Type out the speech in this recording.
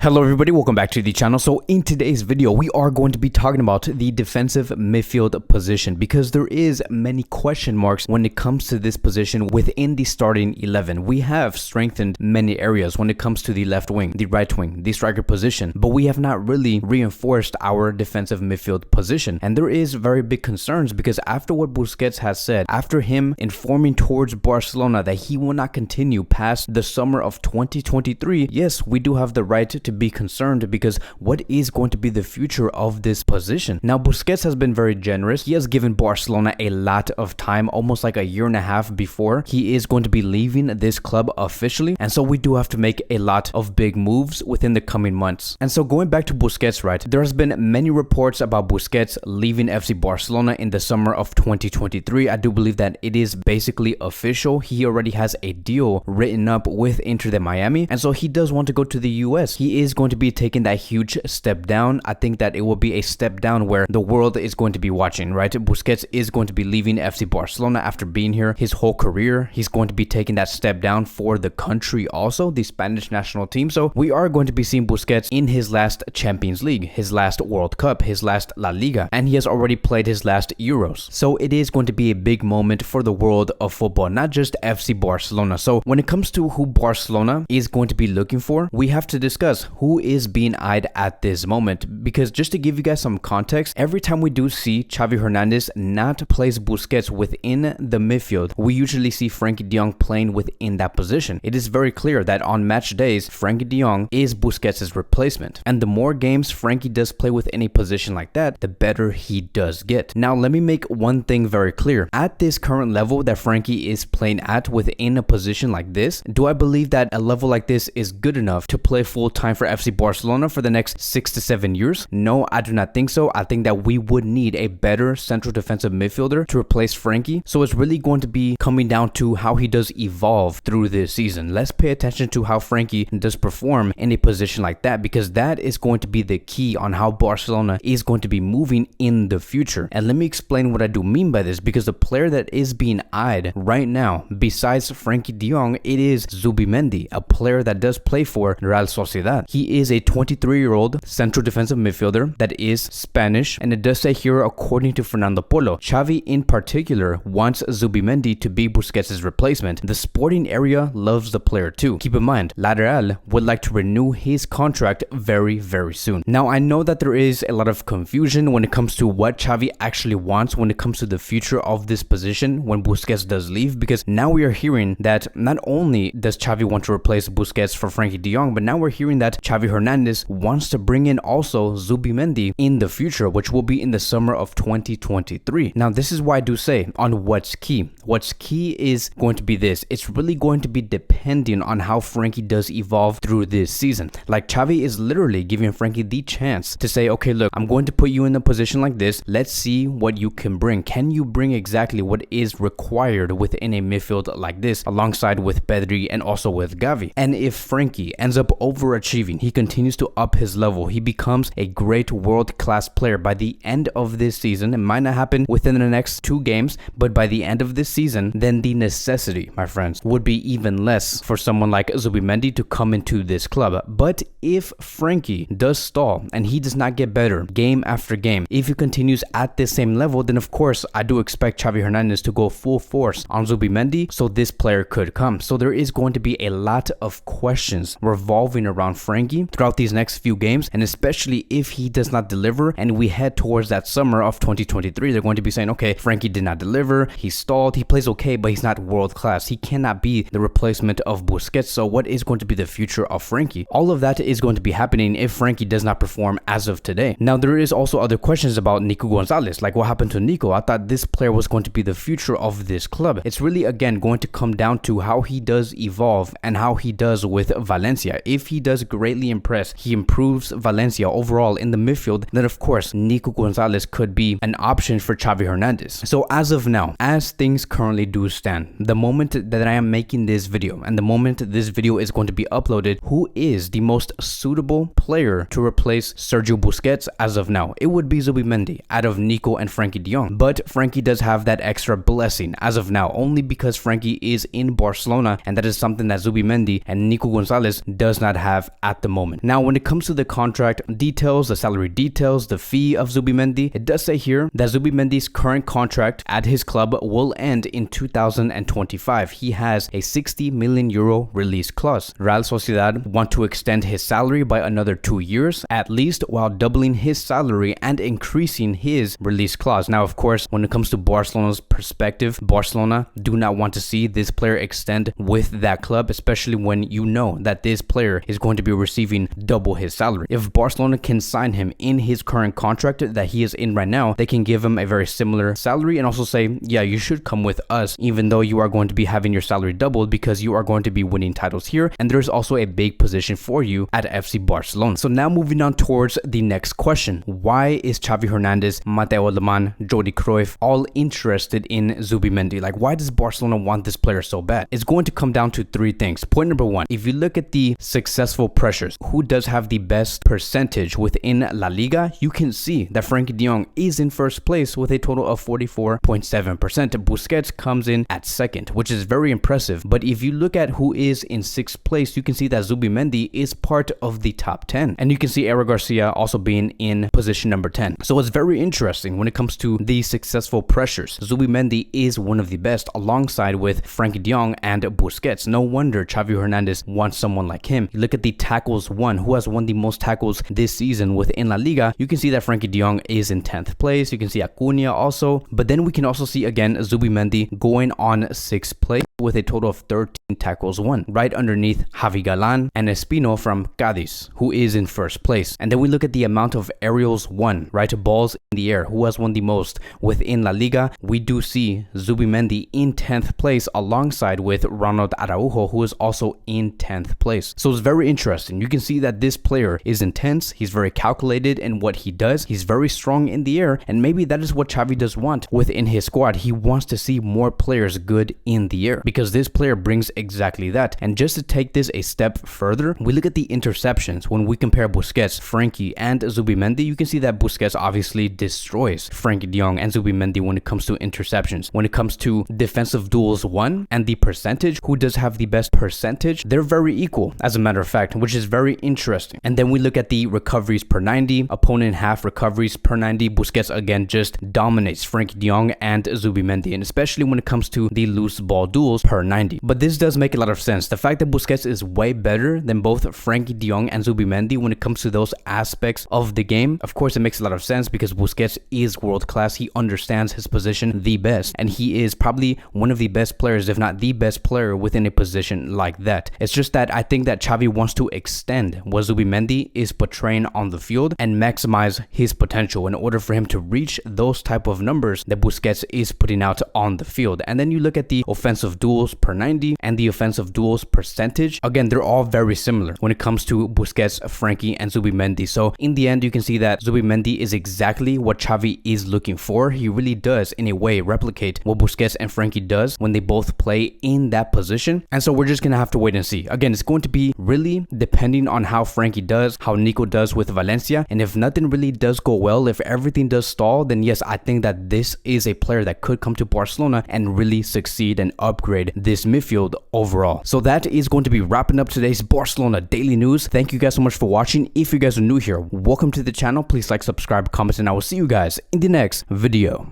Hello everybody, welcome back to the channel. So in today's video, we are going to be talking about the defensive midfield position because there is many question marks when it comes to this position within the starting 11. We have strengthened many areas when it comes to the left wing, the right wing, the striker position, but we have not really reinforced our defensive midfield position. And there is very big concerns because after what Busquets has said, after him informing towards Barcelona that he will not continue past the summer of 2023, yes, we do have the right to be concerned because what is going to be the future of this position? Now, Busquets has been very generous. He has given Barcelona a lot of time, almost like a year and a half before he is going to be leaving this club officially. And so we do have to make a lot of big moves within the coming months. And so going back to Busquets, right, there has been many reports about Busquets leaving FC Barcelona in the summer of 2023. I do believe that it is basically official. He already has a deal written up with Inter de Miami. And so he does want to go to the US. He is going to be taking that huge step down. I think that it will be a step down where the world is going to be watching, right? Busquets is going to be leaving FC Barcelona after being here his whole career. He's going to be taking that step down for the country also, the Spanish national team. So we are going to be seeing Busquets in his last Champions League, his last World Cup, his last La Liga, and he has already played his last Euros. So it is going to be a big moment for the world of football, not just FC Barcelona. So when it comes to who Barcelona is going to be looking for, we have to discuss who is being eyed at this moment, because just to give you guys some context, every time we do see Xavi Hernández not place Busquets within the midfield, we usually see Frenkie de Jong playing within that position. It is very clear that on match days, Frenkie de Jong is Busquets' replacement, and the more games Frenkie does play within a position like that, the better he does get. Now let me make one thing very clear. At this current level that Frenkie is playing at within a position like this, do I believe that a level like this is good enough to play full time for FC Barcelona for the next 6 to 7 years? No, I do not think so. I think that we would need a better central defensive midfielder to replace Frenkie. So it's really going to be coming down to how he does evolve through this season. Let's pay attention to how Frenkie does perform in a position like that, because that is going to be the key on how Barcelona is going to be moving in the future. And let me explain what I do mean by this, because the player that is being eyed right now, besides Frenkie de Jong, it is Zubimendi, a player that does play for Real Sociedad. He is a 23-year-old central defensive midfielder that is Spanish, and it does say here, according to Fernando Polo, Xavi in particular wants Zubimendi to be Busquets' replacement. The sporting area loves the player too. Keep in mind, Lateral would like to renew his contract very soon. Now, I know that there is a lot of confusion when it comes to what Xavi actually wants when it comes to the future of this position when Busquets does leave, because now we are hearing that not only does Xavi want to replace Busquets for Frenkie de Jong, but now we're hearing that Xavi Hernández wants to bring in also Zubimendi in the future, which will be in the summer of 2023. Now, this is why I do say on what's key. What's key is going to be this. It's really going to be depending on how Frenkie does evolve through this season. Like, Xavi is literally giving Frenkie the chance to say, okay, look, I'm going to put you in a position like this. Let's see what you can bring. Can you bring exactly what is required within a midfield like this, alongside with Pedri and also with Gavi? And if Frenkie ends up overachieving, he continues to up his level, he becomes a great world-class player by the end of this season. It might not happen within the next 2 games, but by the end of this season, then the necessity, my friends, would be even less for someone like Zubimendi to come into this club. But if Frenkie does stall and he does not get better game after game, if he continues at this same level, then of course I do expect Xavi Hernández to go full force on Zubimendi, so this player could come. So there is going to be a lot of questions revolving around Frenkie throughout these next few games, and especially if he does not deliver and we head towards that summer of 2023, they're going to be saying, okay, Frenkie did not deliver, he stalled, he plays okay, but he's not world class, he cannot be the replacement of Busquets. So what is going to be the future of Frenkie? All of that is going to be happening if Frenkie does not perform as of today. Now, there is also other questions about Nico Gonzalez, like what happened to Nico. I thought this player was going to be the future of this club. It's really, again, going to come down to how he does evolve and how he does with Valencia. If he does greatly impress, he improves Valencia overall in the midfield, then of course Nico Gonzalez could be an option for Xavi Hernández. So as of now, as things currently do stand, the moment that I am making this video and the moment this video is going to be uploaded, who is the most suitable player to replace Sergio Busquets as of now? It would be Zubimendi out of Nico and Frenkie de Jong. But Frenkie does have that extra blessing as of now, only because Frenkie is in Barcelona, and that is something that Zubimendi and Nico Gonzalez does not have at the moment. Now, when it comes to the contract details, the salary details, the fee of Zubimendi, it does say here that Zubimendi's current contract at his club will end in 2025. He has a 60 million euro release clause. Real Sociedad want to extend his salary by another 2 years at least, while doubling his salary and increasing his release clause. Now, of course, when it comes to Barcelona's perspective, Barcelona do not want to see this player extend with that club, especially when you know that this player is going to be receiving double his salary. If Barcelona can sign him in his current contract that he is in right now, they can give him a very similar salary and also say, yeah, you should come with us, even though you are going to be having your salary doubled because you are going to be winning titles here, and there's also a big position for you at FC Barcelona. So now moving on towards the next question. Why is Xavi Hernández, Mateo Alemán, Jordi Cruyff all interested in Zubimendi? Like, why does Barcelona want this player so bad? It's going to come down to three things. Point number one, if you look at the successful pressures, who does have the best percentage within La Liga, you can see that Frenkie de Jong is in first place with a total of 44.7%. Busquets comes in at second, which is very impressive. But if you look at who is in sixth place, you can see that Zubimendi is part of the top 10. And you can see Eric Garcia also being in position number 10. So it's very interesting when it comes to the successful pressures. Zubimendi is one of the best alongside with Frenkie de Jong and Busquets. No wonder Xavi Hernández wants someone like him. You look at the tackles won, who has won the most tackles this season within La Liga. You can see that Frenkie de Jong is in 10th place. You can see Acuna also. But then we can also see again Zubimendi going on 6th place with a total of 13 tackles won, right underneath Javi Galán and Espino from Cádiz, who is in first place. And then we look at the amount of aerials won, right, balls in the air, who has won the most within La Liga. We do see Zubimendi in 10th place alongside with Ronald Araujo, who is also in 10th place. So it's very interesting. You can see that this player is intense. He's very calculated in what he does. He's very strong in the air, and maybe that is what Xavi does want within his squad. He wants to see more players good in the air, because this player brings exactly that. And just to take this a step further, we look at the interceptions. When we compare Busquets, Frenkie, and Zubimendi, you can see that Busquets obviously destroys Frenkie de Jong and Zubimendi when it comes to interceptions. When it comes to defensive duels won and the percentage, who does have the best percentage, they're very equal, as a matter of fact, which is very interesting. And then we look at the recoveries per 90, opponent half recoveries per 90. Busquets again just dominates Frenkie de Jong and Zubimendi, and especially when it comes to the loose ball duels per 90. But this does make a lot of sense. The fact that Busquets is way better than both Frenkie de Jong and Zubimendi when it comes to those aspects of the game, of course it makes a lot of sense because Busquets is world class. He understands his position the best, and he is probably one of the best players, if not the best player within a position like that. It's just that I think that Xavi wants to extend what Zubimendi is portraying on the field and maximize his potential in order for him to reach those type of numbers that Busquets is putting out on the field. And then you look at the offensive duels per 90 and the offensive duels percentage. Again, they're all very similar when it comes to Busquets, Frenkie, and Zubimendi. So in the end, you can see that Zubimendi is exactly what Xavi is looking for. He really does, in a way, replicate what Busquets and Frenkie does when they both play in that position. And so we're just going to have to wait and see. Again, it's going to be really depending on how Frenkie does, how Nico does with Valencia. And if nothing really does go well, if everything does stall, then yes, I think that this is a player that could come to Barcelona and really succeed and upgrade this midfield overall. So that is going to be wrapping up today's Barcelona Daily News. Thank you guys so much for watching. If you guys are new here, welcome to the channel. Please like, subscribe, comment, and I will see you guys in the next video.